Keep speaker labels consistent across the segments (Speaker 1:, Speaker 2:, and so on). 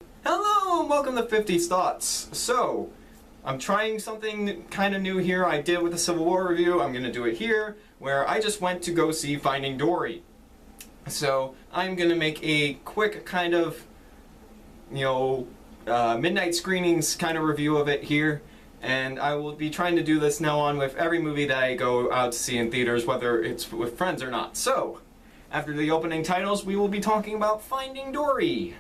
Speaker 1: Hello and welcome to 50's Thoughts. So, I'm trying something kind of new here. I did with the Civil War review. I'm going to do it here, where I just went to go see Finding Dory. So, I'm going to make a quick kind of, midnight screenings kind of review of it here. And I will be trying to do this now on with every movie that I go out to see in theaters, whether it's with friends or not. So, after the opening titles, we will be talking about Finding Dory.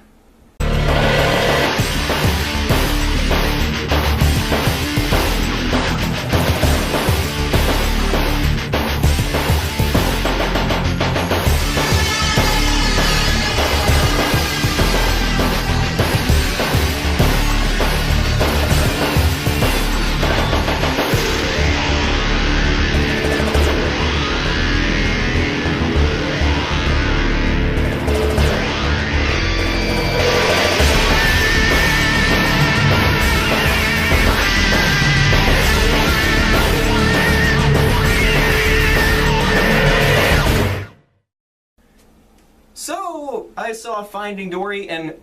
Speaker 1: So, I saw Finding Dory, and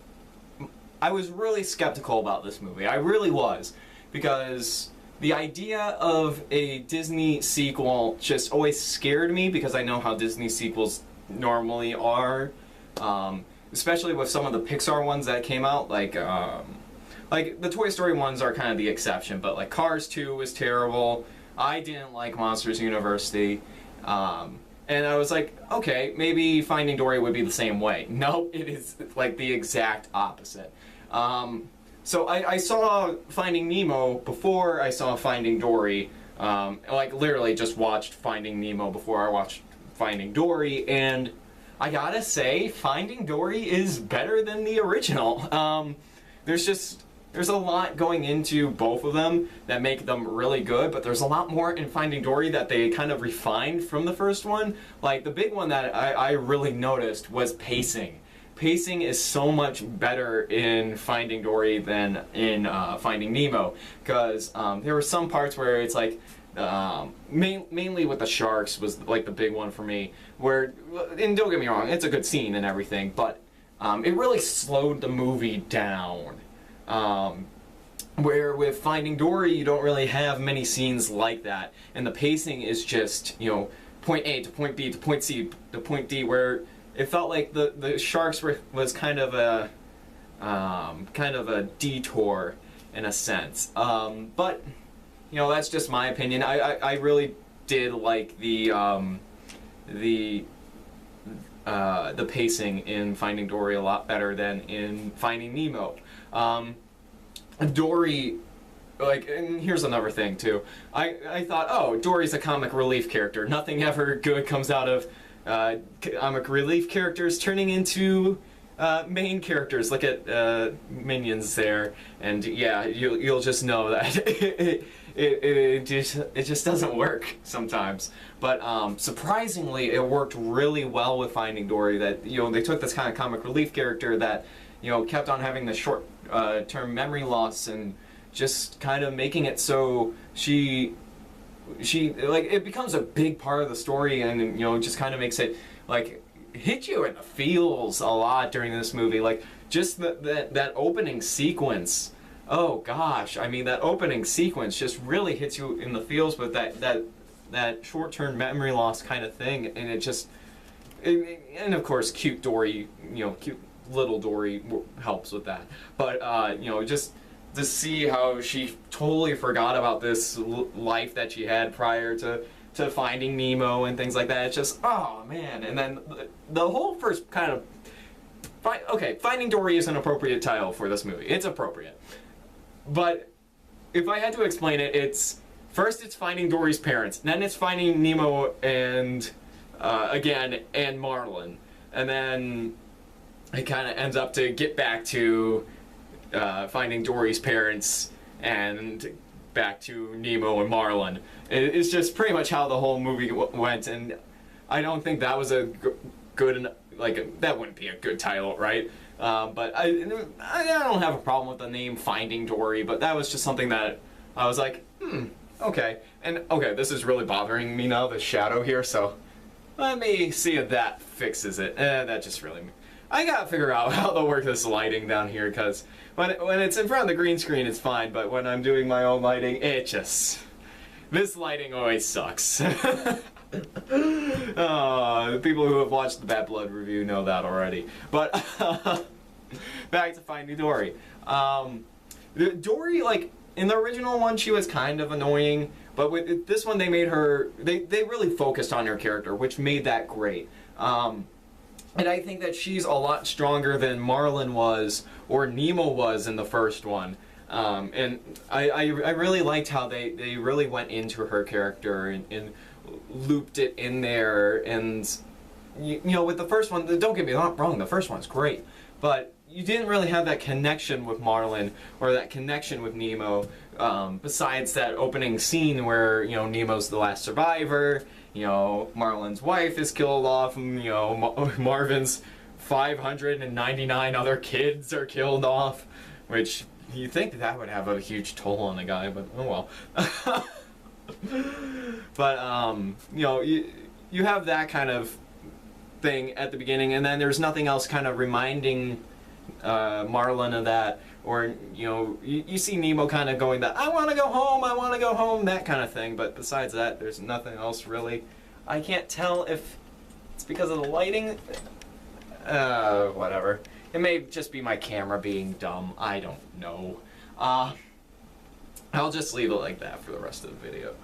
Speaker 1: I was really skeptical about this movie. I really was. Because the idea of a Disney sequel just always scared me, because I know how Disney sequels normally are. Especially with some of the Pixar ones that came out, like the Toy Story ones are kind of the exception, but like Cars 2 was terrible. I didn't like Monsters University. And I was like, okay, maybe Finding Dory would be the same way. Nope, it is like the exact opposite. So I saw Finding Nemo before I saw Finding Dory. Like literally just watched Finding Nemo before I watched Finding Dory, and I gotta say, Finding Dory is better than the original. There's a lot going into both of them that make them really good, but there's a lot more in Finding Dory that they kind of refined from the first one. Like, the big one that I really noticed was pacing. Pacing is so much better in Finding Dory than in Finding Nemo, because there were some parts where it's like, mainly with the sharks was like the big one for me, where, and don't get me wrong, it's a good scene and everything, but it really slowed the movie down. Where with Finding Dory, you don't really have many scenes like that, and the pacing is just, point A to point B to point C to point D, where it felt like the sharks was kind of a detour in a sense. But that's just my opinion. I really did like the pacing in Finding Dory a lot better than in Finding Nemo. Dory, and here's another thing too. I thought, oh, Dory's a comic relief character. Nothing ever good comes out of comic relief characters turning into main characters. Look at Minions there, and yeah, you'll just know that it just doesn't work sometimes. But surprisingly, it worked really well with Finding Dory. That they took this kind of comic relief character that kept on having the short-term memory loss, and just kind of making it so she like it becomes a big part of the story, and just kind of makes it like hit you in the feels a lot during this movie. Like just that opening sequence. Oh gosh, I mean, that opening sequence just really hits you in the feels with that short-term memory loss kind of thing, and and of course cute Dory, cute little Dory helps with that. But just to see how she totally forgot about this life that she had prior to Finding Nemo and things like that. It's just, oh man. And then the whole first kind of Finding Dory is an appropriate title for this movie. It's appropriate. But if I had to explain it, it's Finding Dory's parents, then it's Finding Nemo and and Marlin, and then it kind of ends up to get back to Finding Dory's parents and back to Nemo and Marlin. It's just pretty much how the whole movie went, and I don't think that was a good, that wouldn't be a good title, right? But I don't have a problem with the name Finding Dory, but that was just something that I was like, okay. And okay, this is really bothering me now, the shadow here, so let me see if that fixes it. That just really, I gotta figure out how to work this lighting down here, because when it's in front of the green screen, it's fine, but when I'm doing my own lighting, it just... This lighting always sucks. The people who have watched the Bad Blood review know that already. But, back to Finding Dory. Dory, like, in the original one, she was kind of annoying, but with this one, they made her... They really focused on her character, which made that great. And I think that she's a lot stronger than Marlin was, or Nemo was in the first one. And I really liked how they really went into her character and looped it in there. And, you know, with the first one, don't get me wrong, the first one's great. But you didn't really have that connection with Marlin or that connection with Nemo, besides that opening scene where, you know, Nemo's the last survivor. You know, Marlin's wife is killed off, and, you know, Marvin's 599 other kids are killed off, which you think that would have a huge toll on the guy, but oh well. But, you know, you have that kind of thing at the beginning, and then there's nothing else kind of reminding Marlin of that. Or, you know, you see Nemo kind of going that, I want to go home, that kind of thing. But besides that, there's nothing else really. I can't tell if it's because of the lighting. Whatever. It may just be my camera being dumb. I don't know. I'll just leave it like that for the rest of the video.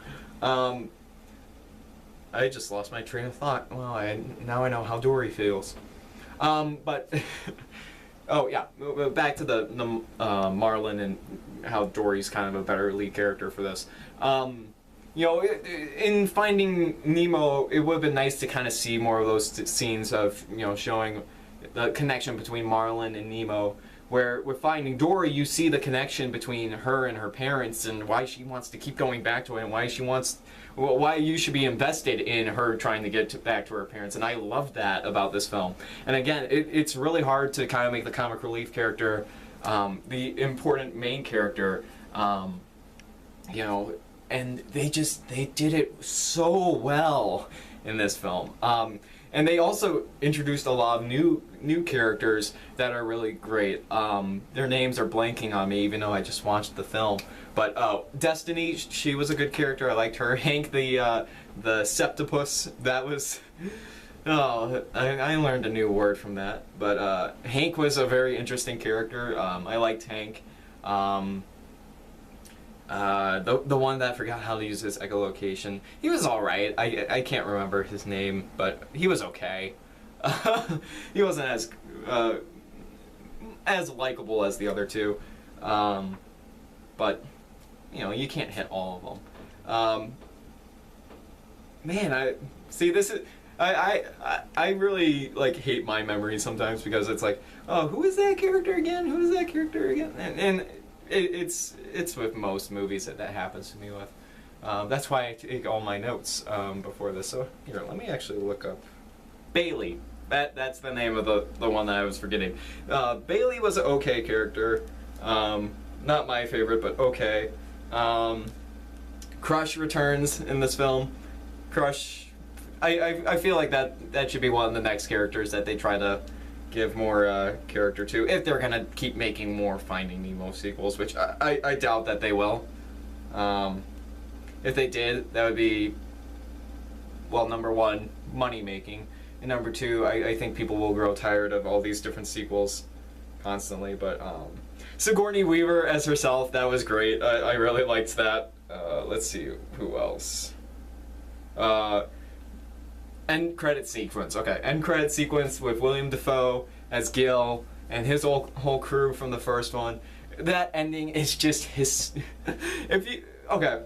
Speaker 1: I just lost my train of thought. Well, now I know how Dory feels. But... Oh yeah, back to the Marlin and how Dory's kind of a better lead character for this. You know, in Finding Nemo, it would have been nice to kind of see more of those scenes of, you know, showing the connection between Marlin and Nemo. Where with Finding Dory, you see the connection between her and her parents, and why she wants to keep going back to it, and why you should be invested in her trying to get back to her parents. And I love that about this film. And again, it's really hard to kind of make the comic relief character the important main character, you know, and they did it so well in this film. And they also introduced a lot of new characters that are really great. Their names are blanking on me, even though I just watched the film. But Destiny, she was a good character. I liked her. Hank, the septopus, that was... Oh, I learned a new word from that. But Hank was a very interesting character. I liked Hank. The one that forgot how to use his echolocation, he was alright. I can't remember his name, but he was okay. He wasn't as likable as the other two. But, you know, you can't hit all of them. Man, I really, like, hate my memory sometimes, because it's like, oh, who is that character again? Who is that character again? And it's with most movies that happens to me with. That's why I take all my notes before this. So here, let me actually look up Bailey. That's the name of the one that I was forgetting. Bailey was an okay character. Not my favorite, but okay. Crush returns in this film. Crush, I feel like that should be one of the next characters that they try to give more character to, if they're gonna keep making more Finding Nemo sequels, which I doubt that they will. If they did, that would be, well, number one, money making, and number two, I think people will grow tired of all these different sequels constantly. But Sigourney Weaver as herself, that was great. I really liked that. Let's see, who else? End credit sequence. Okay, end credit sequence with William Dafoe as Gil and his whole crew from the first one. That ending is just his. Okay,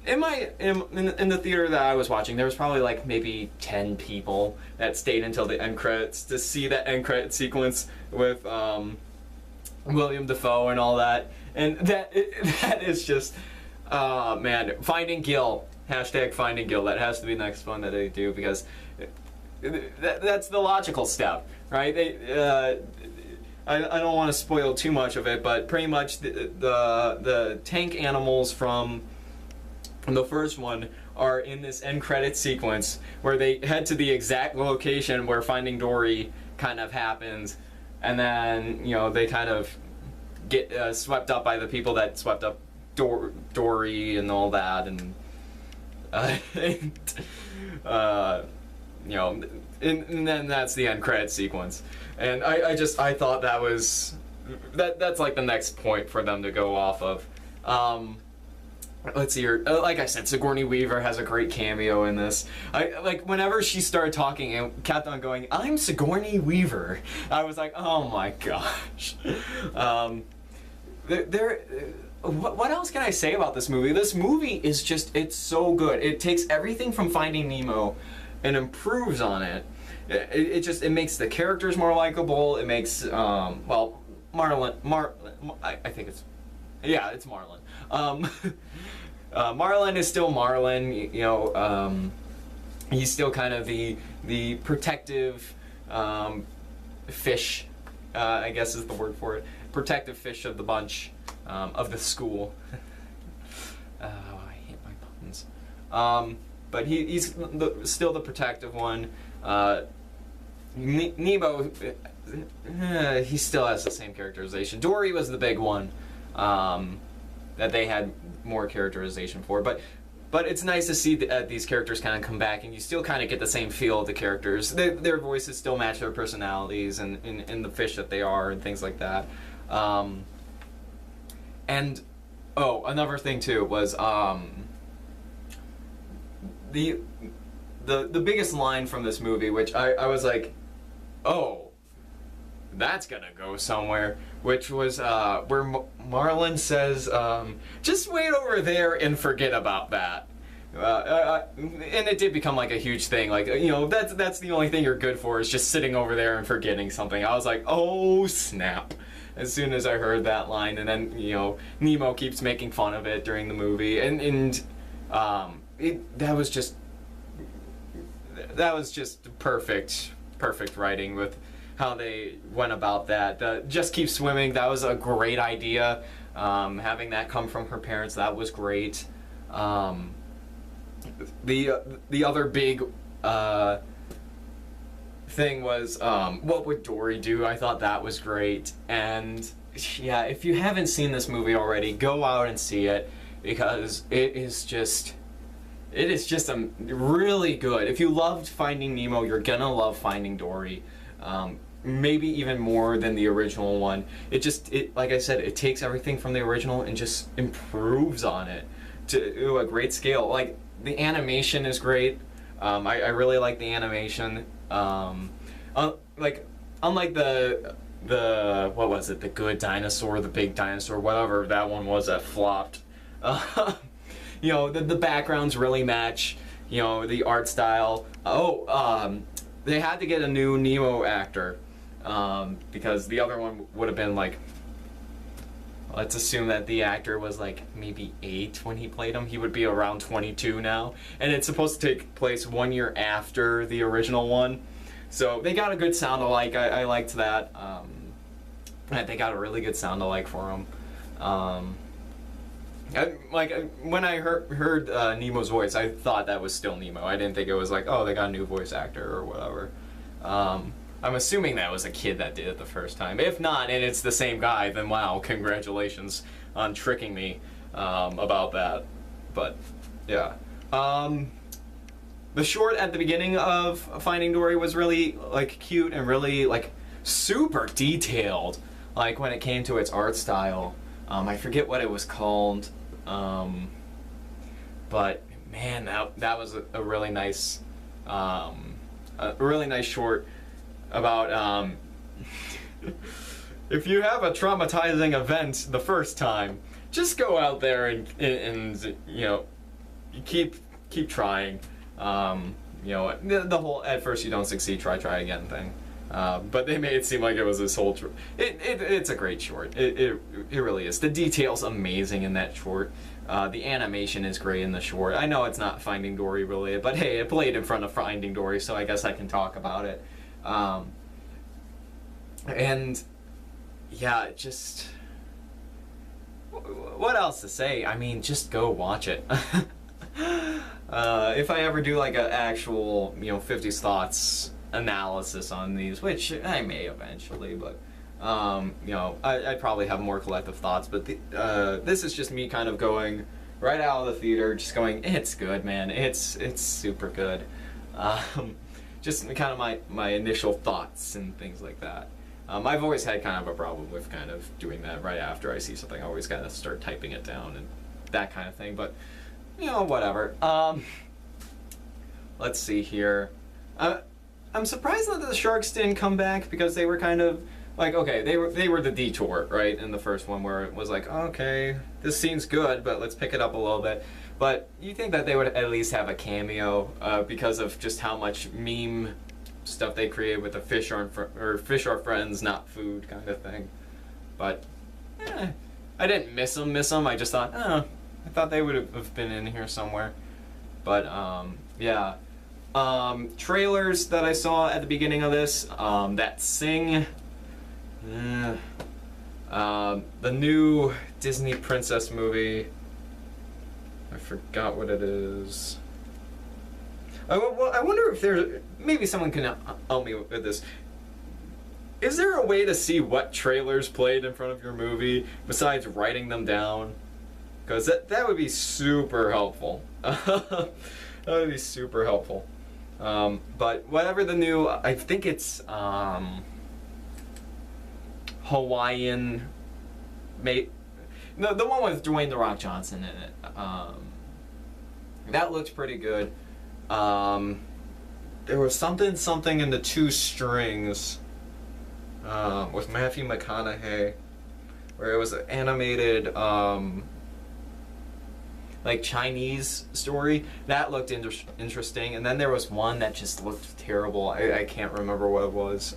Speaker 1: in the theater that I was watching, there was probably like maybe 10 people that stayed until the end credits to see that end credit sequence with William Dafoe and all that. And that is just, man, Finding Gil. Hashtag Finding Gil. That has to be the next one that they do, because that's the logical step, right? I don't want to spoil too much of it, but pretty much the tank animals from the first one are in this end credit sequence where they head to the exact location where Finding Dory kind of happens, and then they kind of get swept up by the people that swept up Dory and all that, and and then that's the end credit sequence. And I thought that's like the next point for them to go off of. Let's see here. Like I said, Sigourney Weaver has a great cameo in this. Whenever she started talking and kept on going, "I'm Sigourney Weaver," I was like, "Oh my gosh." What else can I say about this movie? This movie is it's so good. It takes everything from Finding Nemo and improves on it. It makes the characters more likable. It makes Marlin. I think it's Marlin. Marlin is still Marlin. He's still kind of the protective fish. I guess is the word for it. Protective fish of the bunch, of the school. I hate my puns. But he's still the protective one. Nemo, he still has the same characterization. Dory was the big one that they had more characterization for. But it's nice to see these characters kind of come back, and you still kind of get the same feel of the characters. Their voices still match their personalities and the fish that they are and things like that. And another thing too was the biggest line from this movie, which I was like, oh, that's gonna go somewhere, which was where Marlin says, just wait over there and forget about that. And it did become like a huge thing, like, that's the only thing you're good for, is just sitting over there and forgetting something. I was like, oh snap, as soon as I heard that line. And then Nemo keeps making fun of it during the movie, and that was just perfect writing with how they went about that. Just keep swimming, that was a great idea. Having that come from her parents, that was great. The other big thing was, what would Dory do? I thought that was great. And yeah, if you haven't seen this movie already, go out and see it, because it is just really good. If you loved Finding Nemo, you're gonna love Finding Dory. Maybe even more than the original one. Like I said, it takes everything from the original and just improves on it to a great scale. Like, the animation is great. I really like the animation. Unlike the what was it? The Good Dinosaur, the Big Dinosaur, whatever that one was that flopped. The backgrounds really match. The art style. They had to get a new Nemo actor, because the other one would have been like, let's assume that the actor was like maybe 8 when he played him. He would be around 22 now. And it's supposed to take place 1 year after the original one. So they got a good sound alike. I liked that. They got a really good sound alike for him. When I heard Nemo's voice, I thought that was still Nemo. I didn't think it was like, oh, they got a new voice actor or whatever. I'm assuming that was a kid that did it the first time. If not, and it's the same guy, then wow, congratulations on tricking me about that. But yeah, the short at the beginning of Finding Dory was really cute and really super detailed. Like when it came to its art style, I forget what it was called, but man, that was a really nice short. About if you have a traumatizing event the first time, just go out there and keep trying. The whole at first you don't succeed, try again thing. But they made it seem like it was this whole. It's a great short. It really is. The detail's amazing in that short. The animation is great in the short. I know it's not Finding Dory related, but hey, it played in front of Finding Dory, so I guess I can talk about it. And yeah, just what else to say? I mean, just go watch it. If I ever do an actual 50's thoughts analysis on these, which I may eventually, but You know, I'd probably have more collective thoughts, but this is just me kind of going right out of the theater, just going, it's good, man. It's super good. Just kind of my initial thoughts and things like that. I've always had kind of a problem with kind of doing that right after I see something. I always kind of start typing it down and that kind of thing, but, you know, whatever. Let's see here. I'm surprised that the sharks didn't come back, because they were kind of like, okay, they were the detour, right, in the first one, where it was like, okay, this seems good, but let's pick it up a little bit. But you think that they would at least have a cameo, because of just how much meme stuff they create with the fish are friends, not food kind of thing. But I didn't miss them. I just thought, I thought they would have been in here somewhere. But yeah. Trailers that I saw at the beginning of this, that Sing, the new Disney princess movie, I forgot what it is. Well, I wonder if there's, maybe someone can help me with this. Is there a way to see what trailers played in front of your movie besides writing them down? Because that would be super helpful. That would be super helpful. But whatever the new, I think it's Hawaiian, the one with Dwayne "The Rock" Johnson in it. That looked pretty good. There was something in the Two Strings with Matthew McConaughey, where it was an animated like Chinese story. That looked interesting. And then there was one that just looked terrible. I can't remember what it was.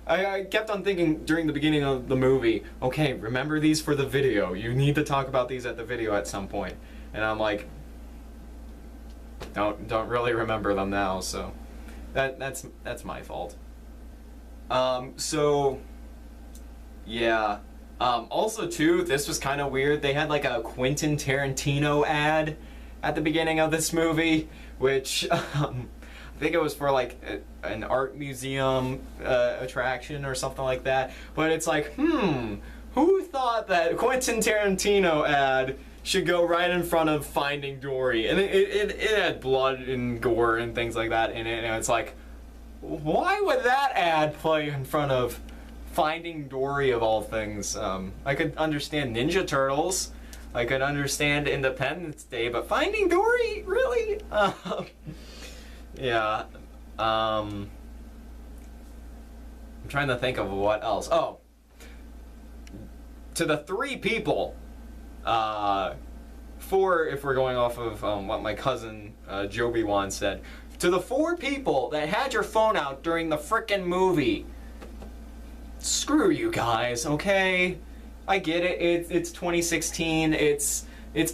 Speaker 1: I kept on thinking during the beginning of the movie, okay, remember these for the video. You need to talk about these at the video at some point. And I'm like, don't really remember them now, so that's my fault. So yeah. Also too, this was kind of weird. They had like a Quentin Tarantino ad at the beginning of this movie, which I think it was for like an art museum attraction or something like that. But it's like, who thought that Quentin Tarantino ad should go right in front of Finding Dory? And it had blood and gore and things like that in it, and it's like, why would that ad play in front of Finding Dory of all things? I could understand Ninja Turtles, I could understand Independence Day, but Finding Dory? Really? Yeah. I'm trying to think of what else. Oh. To the 3 people, 4 if we're going off of what my cousin Joby Wan said, to the 4 people that had your phone out during the frickin' movie, screw you guys, okay? I get it, it's 2016, it's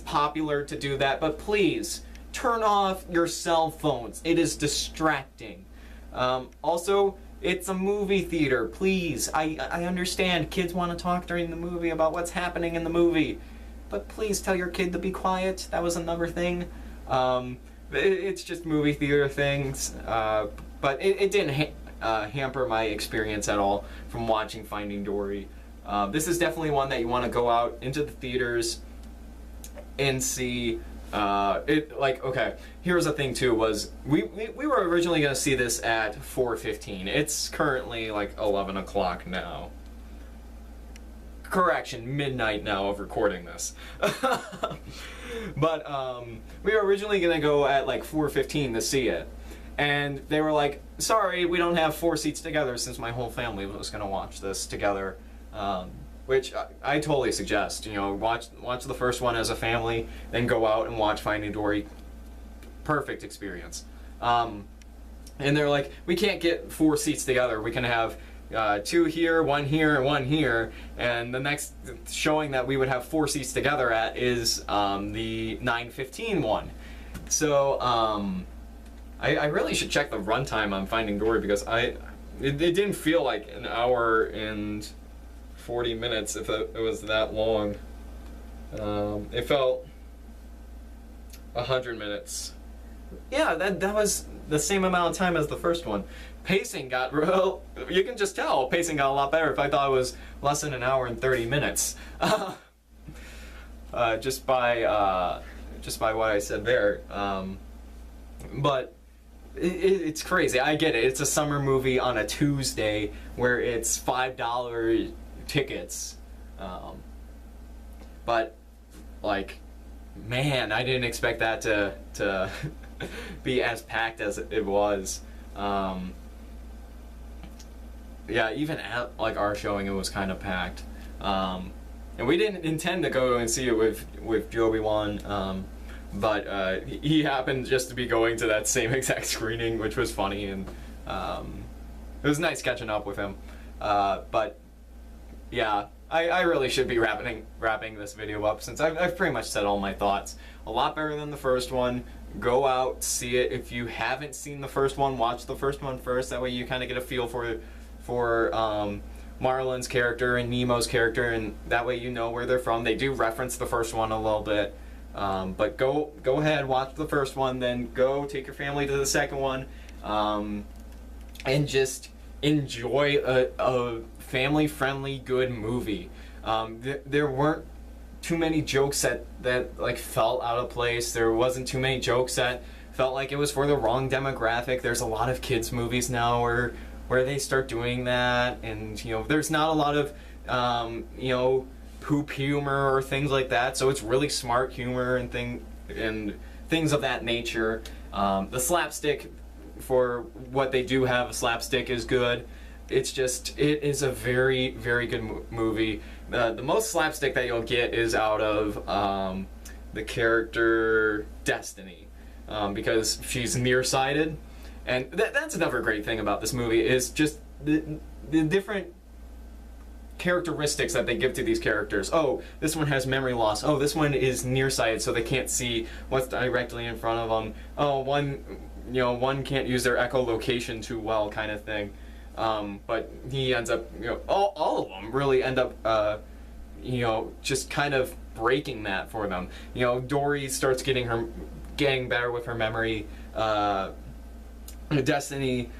Speaker 1: popular to do that, but please, turn off your cell phones. It is distracting. Also, it's a movie theater, please. I understand kids want to talk during the movie about what's happening in the movie, but please tell your kid to be quiet. That was another thing. It's just movie theater things, but it didn't hamper my experience at all from watching Finding Dory. This is definitely one that you want to go out into the theaters and see. Okay, here's the thing too, was we were originally going to see this at 4:15. It's currently like 11 o'clock now. Correction, midnight now of recording this. But we were originally going to go at like 4:15 to see it. And they were like, sorry, we don't have 4 seats together, since my whole family was going to watch this together. Which I totally suggest. You know, watch the first one as a family, then go out and watch Finding Dory. Perfect experience. And they're like, we can't get 4 seats together. We can have 2 here, 1 here, and 1 here. And the next showing that we would have 4 seats together at is the 9:15 one. So I really should check the runtime on Finding Dory, because it didn't feel like an hour and 40 minutes if it was that long. It felt 100 minutes Yeah, that was the same amount of time as the first one. Pacing got real. You can just tell pacing got a lot better. If I thought it was less than an hour and 30 minutes, just by what I said there. But it's crazy. I get it. It's a summer movie on a Tuesday where it's $5 tickets. But like, man, I didn't expect that to be as packed as it was. Yeah, even at like our showing, it was kind of packed. And we didn't intend to go and see it with Joey Wan, but he happened just to be going to that same exact screening, which was funny, and it was nice catching up with him. But yeah, I really should be wrapping this video up, since I've pretty much said all my thoughts. A lot better than the first one. Go out, see it. If you haven't seen the first one, watch the first one first. That way you kind of get a feel for Marlin's character and Nemo's character, and that way you know where they're from. They do reference the first one a little bit, but go ahead, watch the first one, then go take your family to the second one, and just enjoy a family-friendly, good movie. There weren't too many jokes that like felt out of place. There wasn't too many jokes that felt like it was for the wrong demographic. There's a lot of kids movies now where they start doing that, and there's not a lot of poop humor or things like that. So it's really smart humor and things of that nature. The slapstick, for what they do have, a slapstick is good. It is a very, very good movie. The most slapstick that you'll get is out of the character Destiny, because she's nearsighted. And that's another great thing about this movie, is just the different characteristics that they give to these characters. Oh, this one has memory loss. Oh, this one is nearsighted, so they can't see what's directly in front of them. Oh, one can't use their echolocation too well, kind of thing. But he ends up, all of them really end up, just kind of breaking that for them. Dory starts getting better with her memory. Destiny,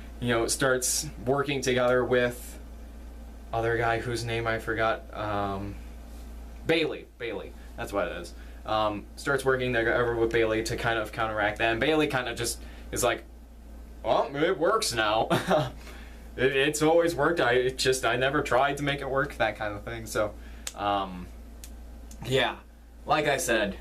Speaker 1: starts working together with other guy whose name I forgot. Bailey, that's what it is. Starts working together with Bailey to kind of counteract that, and Bailey kind of just is like, well, it works now. It's always worked. I never tried to make it work, that kind of thing. So, yeah, like I said,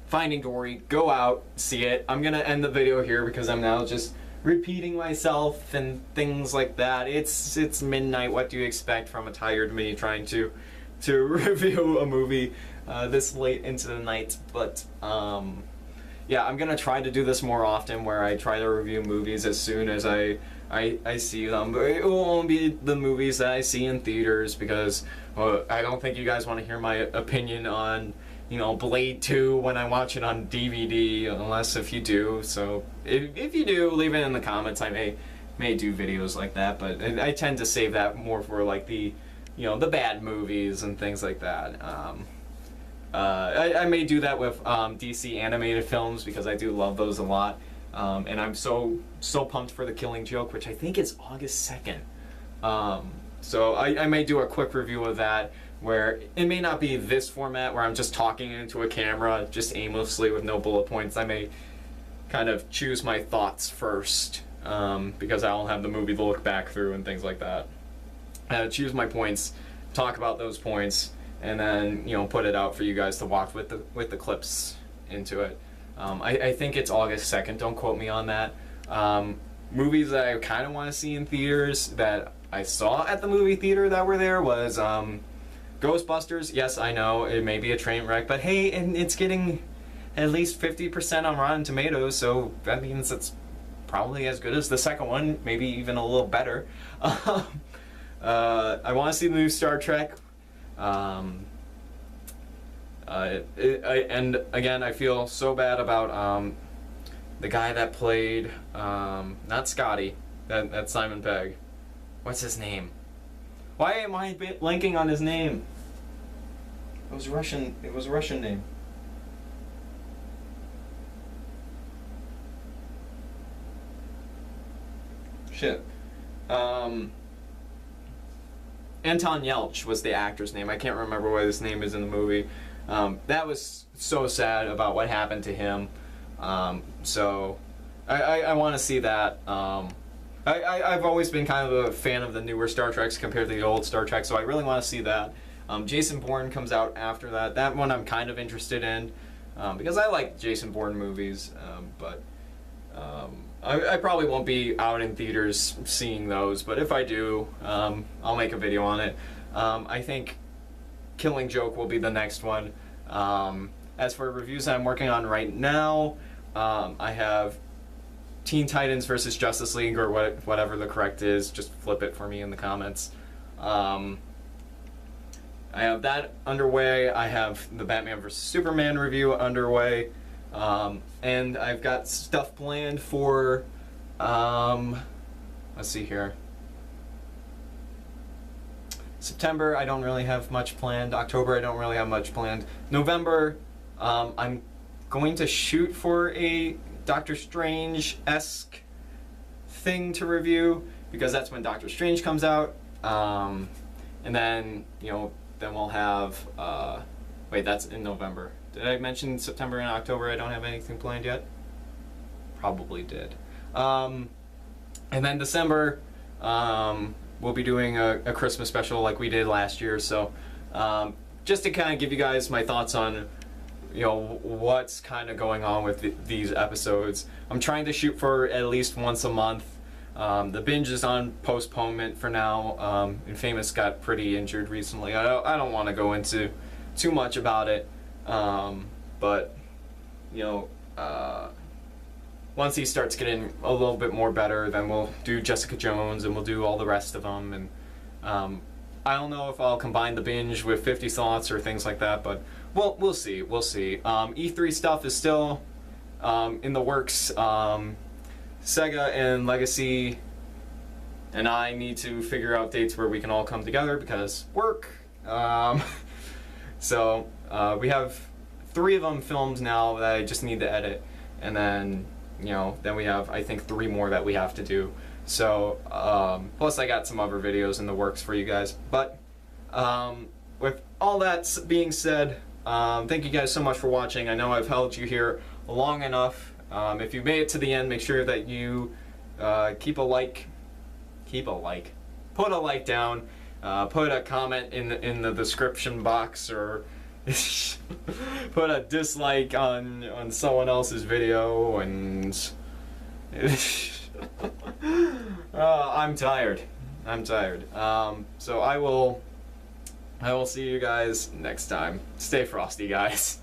Speaker 1: Finding Dory, go out, see it. I'm gonna end the video here because I'm now just repeating myself and things like that. It's midnight. What do you expect from a tired me trying to review a movie this late into the night? But yeah, I'm gonna try to do this more often, where I try to review movies as soon as I see them. But it won't be the movies that I see in theaters, because I don't think you guys want to hear my opinion on Blade 2 when I watch it on DVD, unless if you do. So if you do, leave it in the comments. I may do videos like that, but I tend to save that more for like the the bad movies and things like that. I may do that with DC animated films, because I do love those a lot. And I'm so pumped for The Killing Joke, which I think is August 2nd. So I may do a quick review of that, where it may not be this format where I'm just talking into a camera just aimlessly with no bullet points. I may kind of choose my thoughts first, because I don't have the movie to look back through and things like that. Choose my points, talk about those points, and then put it out for you guys to watch with the clips into it. I think it's August 2nd. Don't quote me on that. Movies that I kind of want to see in theaters that I saw at the movie theater that were there was Ghostbusters. Yes, I know it may be a train wreck, but hey, and it's getting at least 50% on Rotten Tomatoes, so that means it's probably as good as the second one, maybe even a little better. I want to see the new Star Trek. And again, I feel so bad about the guy that played not Scotty, that's Simon Pegg. What's his name? Why am I blanking on his name? It was Russian. It was a Russian name. shit. Anton Yelchin was the actor's name. I can't remember what his name is in the movie. That was so sad about what happened to him. So I want to see that. I've always been kind of a fan of the newer Star Treks compared to the old Star Trek, so I really want to see that. Jason Bourne comes out after that. That one I'm kind of interested in because I like Jason Bourne movies, but I probably won't be out in theaters seeing those, but if I do, I'll make a video on it. I think Killing Joke will be the next one. As for reviews that I'm working on right now, I have Teen Titans versus Justice League, or whatever the correct is. Just flip it for me in the comments. I have that underway. I have the Batman vs. Superman review underway. And I've got stuff planned for, let's see here. September, I don't really have much planned. October, I don't really have much planned. November, I'm going to shoot for a Doctor Strange-esque thing to review, because that's when Doctor Strange comes out. And then, you know, then we'll have, wait, that's in November. Did I mention September and October I don't have anything planned yet? Probably did. And then December, we'll be doing a Christmas special like we did last year. So just to kind of give you guys my thoughts on, you know, what's kind of going on with these episodes. I'm trying to shoot for at least once a month. The binge is on postponement for now. Infamous got pretty injured recently. I don't want to go into too much about it. But, you know, once he starts getting a little bit more better, then we'll do Jessica Jones and we'll do all the rest of them. And I don't know if I'll combine the binge with 50 Thoughts or things like that, but we'll see. We'll see. E3 stuff is still in the works. Sega and Legacy and I need to figure out dates where we can all come together because work. So we have 3 of them filmed now that I just need to edit, and then, you know, then we have, I think, 3 more that we have to do. So plus I got some other videos in the works for you guys. But with all that being said, thank you guys so much for watching. I know I've held you here long enough. If you made it to the end, make sure that you put a like down, put a comment in the description box, or put a dislike on someone else's video, and I'm tired. So I will see you guys next time. Stay frosty, guys.